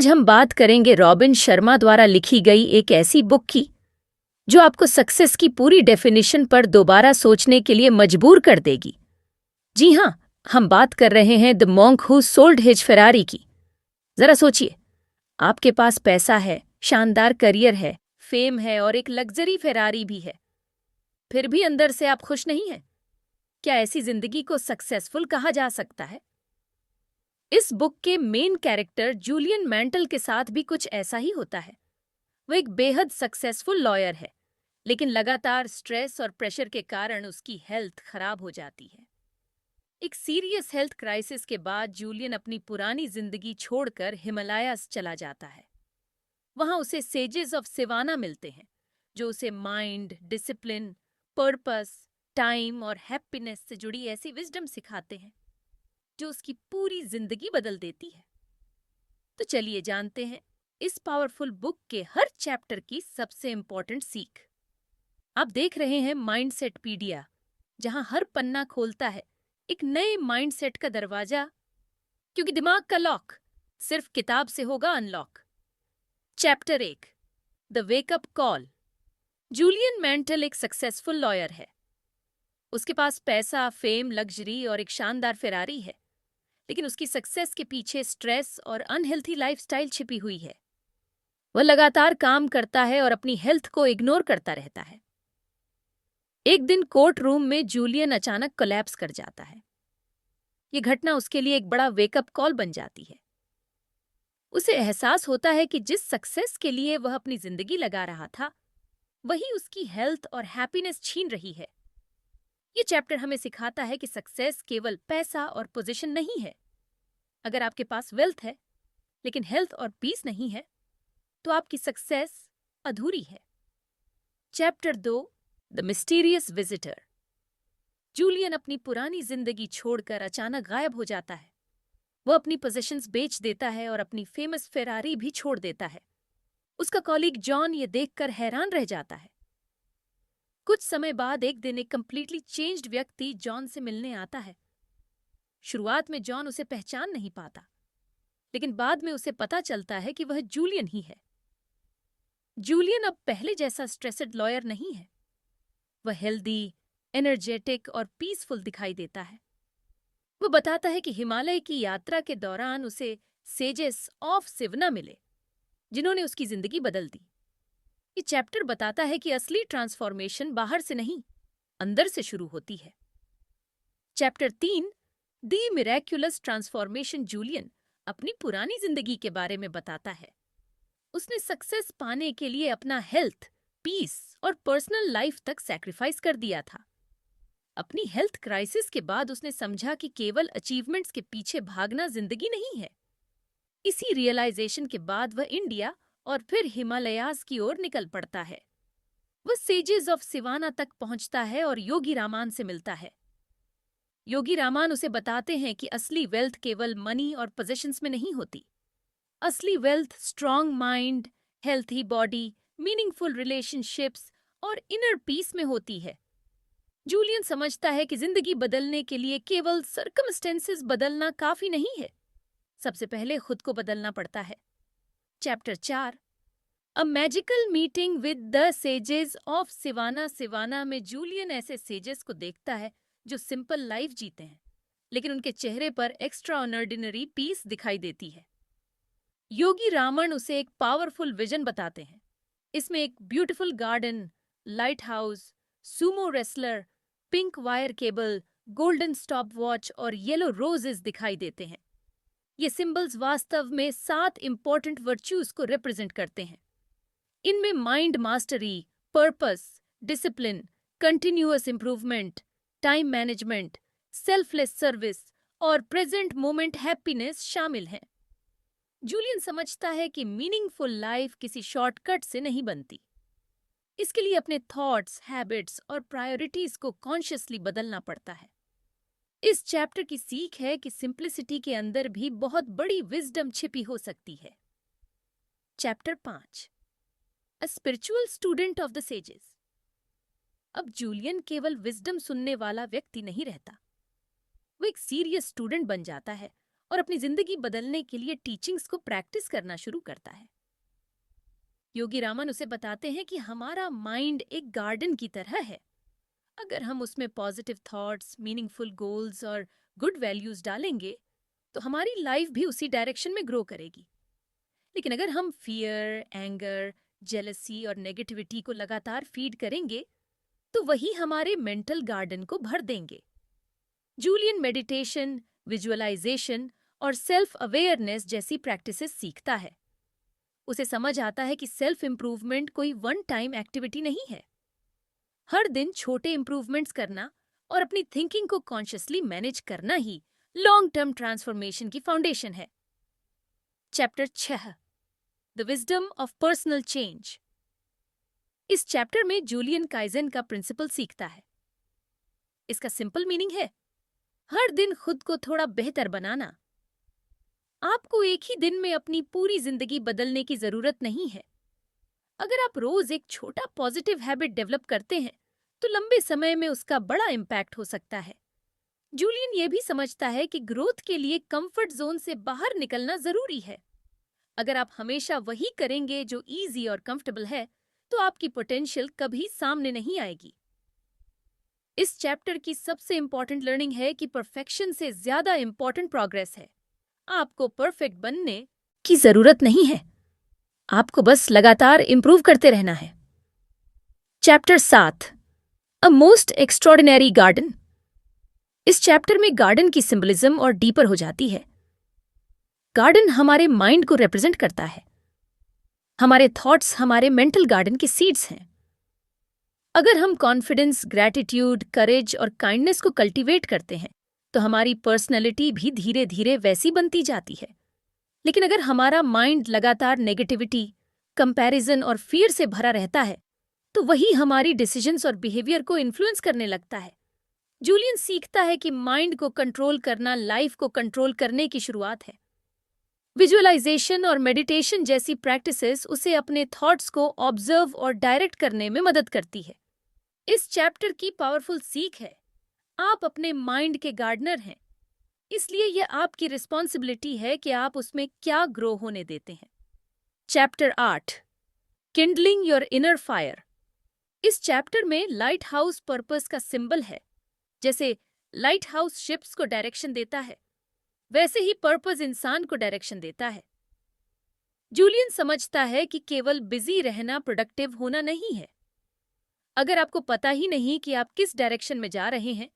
आज हम बात करेंगे रॉबिन शर्मा द्वारा लिखी गई एक ऐसी बुक की जो आपको सक्सेस की पूरी डेफिनेशन पर दोबारा सोचने के लिए मजबूर कर देगी। जी हाँ, हम बात कर रहे हैं the monk who sold his Ferrari की। जरा सोचिए, आपके पास पैसा है, शानदार करियर है, फेम है और एक लग्जरी फेरारी भी है, फिर भी अंदर से आप खुश नहीं हैं। क्या ऐसी जिंदगी को सक्सेसफुल कहा जा सकता है? इस बुक के मेन कैरेक्टर जूलियन मैंटल के साथ भी कुछ ऐसा ही होता है। वो एक बेहद सक्सेसफुल लॉयर है, लेकिन लगातार स्ट्रेस और प्रेशर के कारण उसकी हेल्थ खराब हो जाती है। एक सीरियस हेल्थ क्राइसिस के बाद जूलियन अपनी पुरानी जिंदगी छोड़कर हिमालयास चला जाता है। वहां उसे सेजेस ऑफ सिवाना मिलते हैं, जो उसे माइंड, डिसिप्लिन, पर्पस, टाइम और हैप्पीनेस से जुड़ी ऐसी विजडम सिखाते हैं जो उसकी पूरी जिंदगी बदल देती है। तो चलिए जानते हैं इस पावरफुल बुक के हर चैप्टर की सबसे इंपॉर्टेंट सीख। आप देख रहे हैं माइंडसेट पीडिया, जहां हर पन्ना खोलता है एक नए माइंडसेट का दरवाजा, क्योंकि दिमाग का लॉक सिर्फ किताब से होगा unlock. Chapter 1, the wake up call. Julian Mantle एक सक्सेसफुल लॉयर है। उसके पास पैसा, फेम, लग्जरी और एक शानदार फेरारी है, लेकिन उसकी सक्सेस के पीछे स्ट्रेस और अनहेल्थी लाइफस्टाइल छिपी हुई है। वह लगातार काम करता है और अपनी हेल्थ को इग्नोर करता रहता है। एक दिन कोर्ट रूम में जूलियन अचानक कोलैप्स कर जाता है। यह घटना उसके लिए एक बड़ा वेकअप कॉल बन जाती है। उसे एहसास होता है कि जिस सक्सेस के लिए वह अपनी जिंदगी लगा रहा था, वही उसकी हेल्थ और हैप्पीनेस छीन रही है। ये चैप्टर हमें सिखाता है कि सक्सेस केवल पैसा और पोजीशन नहीं है। अगर आपके पास वेल्थ है लेकिन हेल्थ और पीस नहीं है, तो आपकी सक्सेस अधूरी है। Chapter 2, the mysterious visitor. Julian अपनी पुरानी जिंदगी छोड़कर अचानक गायब हो जाता है। वह अपनी पोजीशंस बेच देता है और अपनी फेमस फेरारी भी छोड़ देता है। उसका कॉलीग जॉन ये देखकर हैरान रह जाता है। कुछ समय बाद एक दिन एक कंप्लीटली चेंज्ड व्यक्ति जॉन से मिलने आता है। शुरुआत में जॉन उसे पहचान नहीं पाता, लेकिन बाद में उसे पता चलता है कि वह जूलियन ही है। जूलियन अब पहले जैसा स्ट्रेस्ड लॉयर नहीं है। वह हेल्दी, एनर्जेटिक और पीसफुल दिखाई देता है। वह बताता है कि हिमालय की यात्रा के दौरान उसे सेजेस ऑफ सिवना मिले, जिन्होंने उसकी जिंदगी बदल दी। ये चैप्टर बताता है कि असली ट्रांसफॉर्मेशन बाहर से नहीं, अंदर से शुरू होती है। Chapter 3, the miraculous transformation. Julian अपनी पुरानी जिंदगी के बारे में बताता है। उसने सक्सेस पाने के लिए अपना हेल्थ, पीस और पर्सनल लाइफ तक सैक्रिफाइस कर दिया था। अपनी हेल्थ क्राइसिस के बाद उसने समझा कि केवल अचीवमेंट्स के पीछे भागना जिंदगी नहीं है। इसी रियलाइजेशन के बाद वह इंडिया और फिर हिमालयास की ओर निकल पड़ता है। वह सेजेस ऑफ सिवाना तक पहुंचता है और योगी रामान से मिलता है। योगी रामान उसे बताते हैं कि असली वेल्थ केवल मनी और पोजीशंस में नहीं होती। असली wealth strong mind, healthy body, meaningful relationships और इनर पीस में होती है। जूलियन समझता है कि जिंदगी बदलने के लिए केवल सर्कमस्टेंसेस बदलना काफी नहीं है। सबसे पहले खुद को बदलना पड़ता है। Chapter 4, a magical meeting with the sages of Siwana. Siwana में जूलियन ऐसे सेजेस को देखता है जो सिंपल लाइफ जीते हैं, लेकिन उनके चेहरे पर एक्स्ट्रा ऑर्डिनरी पीस दिखाई देती है। योगी रामन उसे एक पावरफुल विजन बताते हैं। इसमें एक beautiful garden, light house, Sumo wrestler, pink wire cable, golden stop watch और येलो रोजेस दिखाई देते हैं। ये सिंबल्स वास्तव में 7 इंपॉर्टेंट वर्च्यूज को रिप्रेजेंट करते हैं। इनमें mind mastery, purpose, discipline, continuous improvement, time management, selfless service और प्रेजेंट मोमेंट हैप्पीनेस शामिल हैं। जूलियन समझता है कि मीनिंगफुल लाइफ किसी शॉर्टकट से नहीं बनती। इसके लिए अपने थॉट्स, हैबिट्स और प्रायोरिटीज को कॉन्शियसली बदलना पड़ता है। इस चैप्टर की सीख है कि सिंप्लिसिटी के अंदर भी बहुत बड़ी विजडम छिपी हो सकती है। Chapter 5, a spiritual student of the sages. अब जूलियन केवल विजडम सुनने वाला व्यक्ति नहीं रहता। वो एक सीरियस स्टूडेंट बन जाता है और अपनी जिंदगी बदलने के लिए टीचिंग्स को प्रैक्टिस करना शुरू करता है। योगी रामन उसे बताते हैं कि हमारा माइंड एक गार्डन की तरह है। अगर हम उसमें पॉजिटिव थॉट्स, मीनिंगफुल गोल्स और गुड वैल्यूज डालेंगे तो हमारी लाइफ भी उसी डायरेक्शन में ग्रो करेगी। लेकिन अगर हम फियर, एंगर, जेलसी और नेगेटिविटी को लगातार फीड करेंगे तो वही हमारे मेंटल गार्डन को भर देंगे। जूलियन मेडिटेशन, विजुअलाइजेशन और सेल्फ अवेयरनेस जैसी प्रैक्टिसेस सीखता है। उसे समझ आता है कि सेल्फ इंप्रूवमेंट कोई वन टाइम एक्टिविटी नहीं है। हर दिन छोटे इंप्रूवमेंट्स करना और अपनी थिंकिंग को कॉन्शियसली मैनेज करना ही लॉन्ग टर्म ट्रांसफॉर्मेशन की फाउंडेशन है। Chapter 6, the wisdom of personal change. इस चैप्टर में जूलियन काइजन का प्रिंसिपल सीखता है। इसका सिंपल मीनिंग है हर दिन खुद को थोड़ा बेहतर बनाना। आपको एक ही दिन में अपनी पूरी जिंदगी बदलने की जरूरत नहीं है। अगर आप रोज एक छोटा पॉजिटिव हैबिट डेवलप करते हैं तो लंबे समय में उसका बड़ा इम्पैक्ट हो सकता है। जूलियन ये भी समझता है कि ग्रोथ के लिए कंफर्ट जोन से बाहर निकलना जरूरी है। अगर आप हमेशा वही करेंगे जो इजी और कंफर्टेबल है तो आपकी पोटेंशियल कभी सामने नहीं आएगी। इस चैप्टर की सबसे इंपॉर्टेंट लर्निंग है कि परफेक्शन से ज्यादा इंपॉर्टेंट प्रोग्रेस है। आपको परफेक्ट बनने की जरूरत नहीं है, आपको बस लगातार इंप्रूव करते रहना है। Chapter 7, a most extraordinary garden. इस चैप्टर में गार्डन की सिंबलिज्म और डीपर हो जाती है। गार्डन हमारे माइंड को रिप्रेजेंट करता है। हमारे थॉट्स हमारे मेंटल गार्डन के सीड्स हैं। अगर हम कॉन्फिडेंस, ग्रैटिट्यूड, करेज और काइंडनेस को कल्टीवेट करते हैं तो हमारी पर्सनैलिटी भी धीरे धीरे वैसी बनती जाती है। लेकिन अगर हमारा माइंड लगातार नेगेटिविटी, कंपैरिजन और फियर से भरा रहता है तो वही हमारी डिसीजंस और बिहेवियर को इन्फ्लुएंस करने लगता है। जूलियन सीखता है कि माइंड को कंट्रोल करना लाइफ को कंट्रोल करने की शुरुआत है। विजुअलाइजेशन और मेडिटेशन जैसी प्रैक्टिसेस उसे अपने थॉट्स को ऑब्जर्व और डायरेक्ट करने में मदद करती है। इस चैप्टर की पावरफुल सीख है आप अपने माइंड के गार्डनर हैं, इसलिए यह आपकी रिस्पॉन्सिबिलिटी है कि आप उसमें क्या ग्रो होने देते हैं। Chapter 8, Kindling your inner fire. इस चैप्टर में लाइट हाउस पर्पस का सिंबल है। जैसे लाइट हाउस शिप्स को डायरेक्शन देता है, वैसे ही पर्पस इंसान को डायरेक्शन देता है। जूलियन समझता है कि केवल बिजी रहना प्रोडक्टिव होना नहीं है। अगर आपको पता ही नहीं कि आप किस डायरेक्शन में जा रहे हैं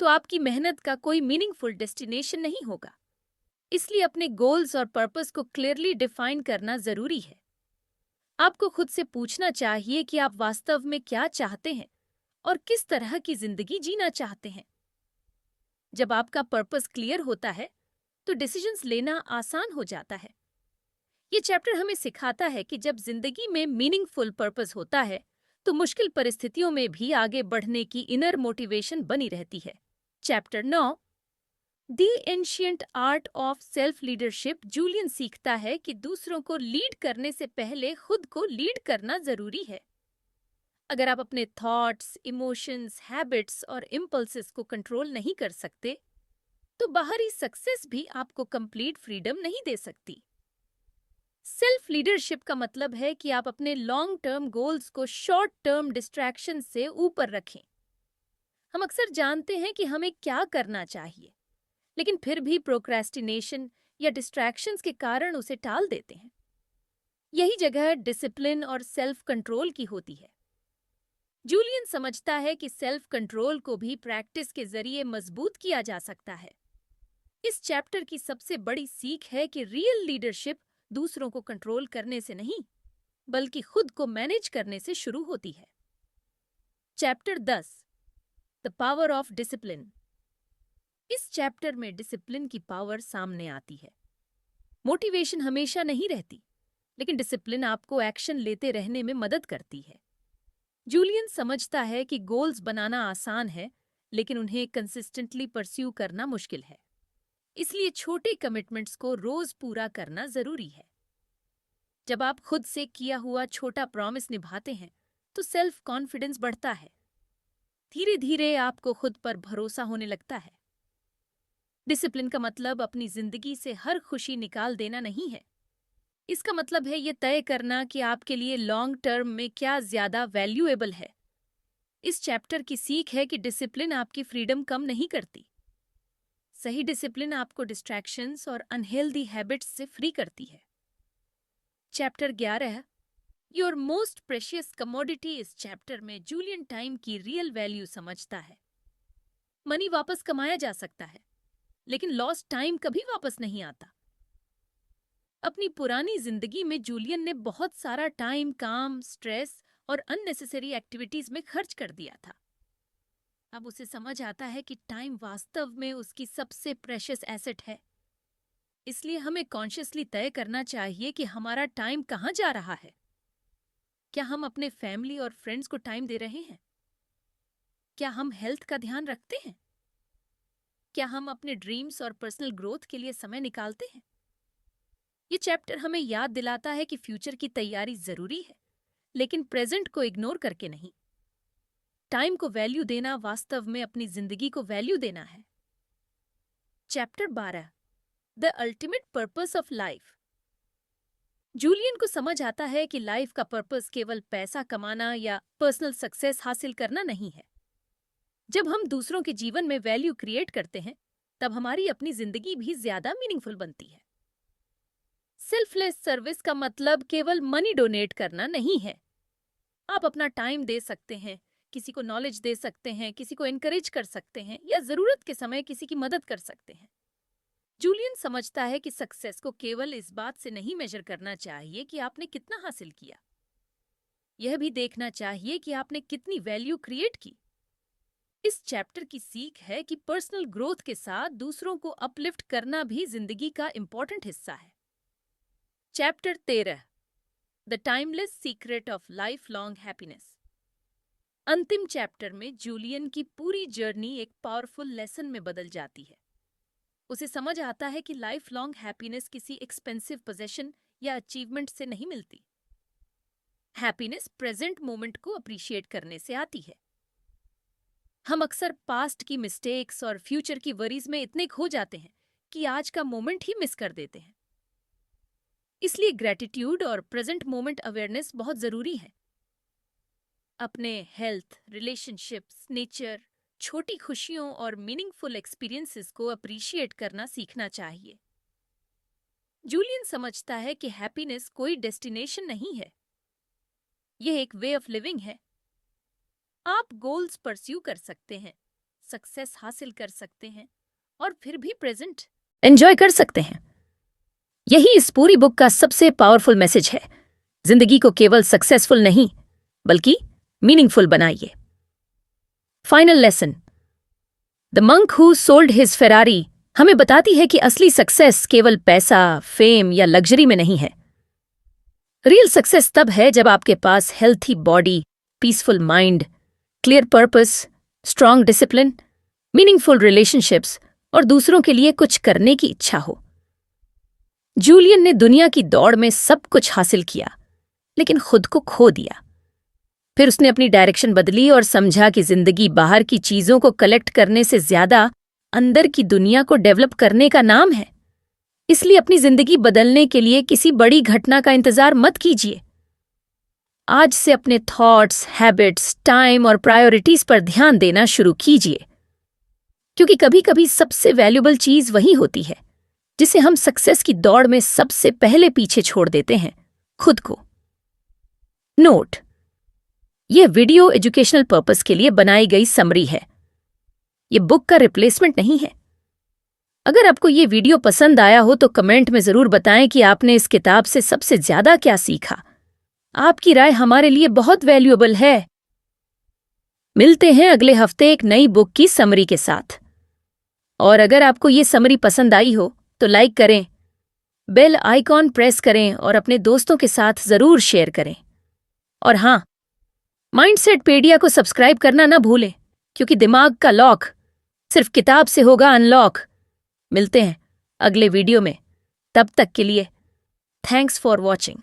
तो आपकी मेहनत का कोई मीनिंगफुल डेस्टिनेशन नहीं होगा। इसलिए अपने गोल्स और पर्पस को क्लियरली डिफाइन करना जरूरी है। आपको खुद से पूछना चाहिए कि आप वास्तव में क्या चाहते हैं और किस तरह की जिंदगी जीना चाहते हैं। जब आपका पर्पस क्लियर होता है तो डिसीजंस लेना आसान हो जाता है। ये चैप्टर हमें सिखाता है कि जब जिंदगी में मीनिंगफुल पर्पस होता है तो मुश्किल परिस्थितियों में भी आगे बढ़ने की इनर मोटिवेशन बनी रहती है। Chapter 9, the ancient art of self leadership. Julian सीखता है कि दूसरों को लीड करने से पहले खुद को लीड करना जरूरी है। अगर आप अपने थॉट्स, इमोशंस, हैबिट्स और इम्पल्सेस को कंट्रोल नहीं कर सकते तो बाहरी सक्सेस भी आपको कंप्लीट फ्रीडम नहीं दे सकती। सेल्फ लीडरशिप का मतलब है कि आप अपने लॉन्ग टर्म गोल्स को शॉर्ट टर्म डिस्ट्रैक्शन से ऊपर रखें। हम अक्सर जानते हैं कि हमें क्या करना चाहिए, लेकिन फिर भी प्रोक्रेस्टिनेशन या डिस्ट्रैक्शंस के कारण उसे टाल देते हैं। यही जगह डिसिप्लिन और सेल्फ कंट्रोल की होती है। जूलियन समझता है कि सेल्फ कंट्रोल को भी प्रैक्टिस के जरिए मजबूत किया जा सकता है। इस चैप्टर की सबसे बड़ी सीख है कि रियल लीडरशिप दूसरों को कंट्रोल करने से नहीं बल्कि खुद को मैनेज करने से शुरू होती है। Chapter 10, the power of discipline. इस चैप्टर में डिसिप्लिन की पावर सामने आती है। मोटिवेशन हमेशा नहीं रहती, लेकिन डिसिप्लिन आपको एक्शन लेते रहने में मदद करती है। जूलियन समझता है कि गोल्स बनाना आसान है, लेकिन उन्हें कंसिस्टेंटली परस्यू करना मुश्किल है। इसलिए छोटे कमिटमेंट्स को रोज पूरा करना जरूरी है। जब आप खुद से किया हुआ छोटा प्रॉमिस निभाते हैं तो सेल्फ कॉन्फिडेंस बढ़ता है। धीरे धीरे आपको खुद पर भरोसा होने लगता है। डिसिप्लिन का मतलब अपनी जिंदगी से हर खुशी निकाल देना नहीं है। इसका मतलब है ये तय करना कि आपके लिए लॉन्ग टर्म में क्या ज्यादा वैल्यूएबल है। इस चैप्टर की सीख है कि डिसिप्लिन आपकी फ्रीडम कम नहीं करती। सही डिसिप्लिन आपको डिस्ट्रैक्शंस और अनहेल्दी हैबिट्स से फ्री करती है। Chapter 11 your most precious commodity. इस चैप्टर में जूलियन टाइम की रियल वैल्यू समझता है। मनी वापस कमाया जा सकता है, लेकिन लॉस्ट टाइम कभी वापस नहीं आता। अपनी पुरानी जिंदगी में जूलियन ने बहुत सारा टाइम काम, स्ट्रेस और अननेसेसरी एक्टिविटीज में खर्च कर दिया था। अब उसे समझ आता है कि टाइम वास्तव में उसकी सबसे प्रेशियस एसेट है। इसलिए हमें कॉन्शियसली तय करना चाहिए कि हमारा टाइम कहाँ जा रहा है। क्या हम अपने फैमिली और फ्रेंड्स को टाइम दे रहे हैं? क्या हम हेल्थ का ध्यान रखते हैं? क्या हम अपने ड्रीम्स और पर्सनल ग्रोथ के लिए समय निकालते हैं? ये चैप्टर हमें याद दिलाता है कि फ्यूचर की तैयारी जरूरी है, लेकिन प्रेजेंट को इग्नोर करके नहीं। टाइम को वैल्यू देना वास्तव में अपनी जिंदगी को वैल्यू देना है। Chapter 12 the ultimate purpose of life. Julian को समझ आता है कि लाइफ का पर्पस केवल पैसा कमाना या पर्सनल सक्सेस हासिल करना नहीं है। जब हम दूसरों के जीवन में वैल्यू क्रिएट करते हैं, तब हमारी अपनी जिंदगी भी ज्यादा मीनिंगफुल बनती है। सेल्फलेस सर्विस का मतलब केवल मनी डोनेट करना नहीं है। आप अपना टाइम दे सकते हैं, किसी को नॉलेज दे सकते हैं, किसी को एनकरेज कर सकते हैं, या जरूरत के समय किसी की मदद कर सकते हैं। जूलियन समझता है कि सक्सेस को केवल इस बात से नहीं मेजर करना चाहिए कि आपने कितना हासिल किया। यह भी देखना चाहिए कि आपने कितनी वैल्यू क्रिएट की। इस चैप्टर की सीख है कि पर्सनल ग्रोथ के साथ दूसरों को अपलिफ्ट करना भी जिंदगी का इंपॉर्टेंट हिस्सा है। Chapter 13 the timeless secret of life long happiness. अंतिम चैप्टर में जूलियन की पूरी जर्नी एक पावरफुल लेसन में बदल जाती है। उसे समझ आता है कि लाइफ लॉन्ग हैप्पीनेस किसी एक्सपेंसिव पोजेशन या अचीवमेंट से नहीं मिलती। हैप्पीनेस प्रेजेंट मोमेंट को अप्रिशिएट करने से आती है। हम अक्सर पास्ट की मिस्टेक्स और फ्यूचर की वरीज में इतने खो जाते हैं कि आज का मोमेंट ही मिस कर देते हैं। इसलिए ग्रेटिट्यूड और प्रेजेंट मोमेंट अवेयरनेस बहुत जरूरी है। अपने हेल्थ, रिलेशनशिप्स, नेचर, छोटी खुशियों और मीनिंगफुल एक्सपीरियंसेस को अप्रिशिएट करना सीखना चाहिए। जूलियन समझता है कि हैप्पीनेस कोई डेस्टिनेशन नहीं है, यह एक वे ऑफ लिविंग है। आप गोल्स परस्यू कर सकते हैं, सक्सेस हासिल कर सकते हैं और फिर भी प्रेजेंट एंजॉय कर सकते हैं। यही इस पूरी बुक का सबसे पावरफुल मैसेज है। जिंदगी को केवल सक्सेसफुल नहीं, बल्कि मीनिंगफुल बनाइए। Final lesson the monk who sold his Ferrari हमें बताती है कि असली सक्सेस केवल पैसा, फेम या लग्जरी में नहीं है। रियल सक्सेस तब है जब आपके पास healthy body, peaceful mind, clear purpose, strong discipline, meaningful relationships और दूसरों के लिए कुछ करने की इच्छा हो। जूलियन ने दुनिया की दौड़ में सब कुछ हासिल किया, लेकिन खुद को खो दिया। फिर उसने अपनी डायरेक्शन बदली और समझा कि जिंदगी बाहर की चीजों को कलेक्ट करने से ज्यादा अंदर की दुनिया को डेवलप करने का नाम है। इसलिए अपनी जिंदगी बदलने के लिए किसी बड़ी घटना का इंतजार मत कीजिए। आज से अपने थॉट्स, हैबिट्स, टाइम और प्रायोरिटीज पर ध्यान देना शुरू कीजिए, क्योंकि कभी कभी सबसे वैल्यूबल चीज वही होती है जिसे हम सक्सेस की दौड़ में सबसे पहले पीछे छोड़ देते हैं, खुद को। नोट: यह वीडियो एजुकेशनल पर्पस के लिए बनाई गई समरी है, यह बुक का रिप्लेसमेंट नहीं है। अगर आपको ये वीडियो पसंद आया हो तो कमेंट में जरूर बताएं कि आपने इस किताब से सबसे ज्यादा क्या सीखा। आपकी राय हमारे लिए बहुत वैल्यूएबल है। मिलते हैं अगले हफ्ते एक नई बुक की समरी के साथ। और अगर आपको ये समरी पसंद आई हो तो लाइक करें, बेल आइकॉन प्रेस करें और अपने दोस्तों के साथ जरूर शेयर करें। और हाँ, माइंडसेटपेडिया को सब्सक्राइब करना ना भूलें, क्योंकि दिमाग का लॉक सिर्फ किताब से होगा अनलॉक। मिलते हैं अगले वीडियो में, तब तक के लिए थैंक्स फॉर वॉचिंग।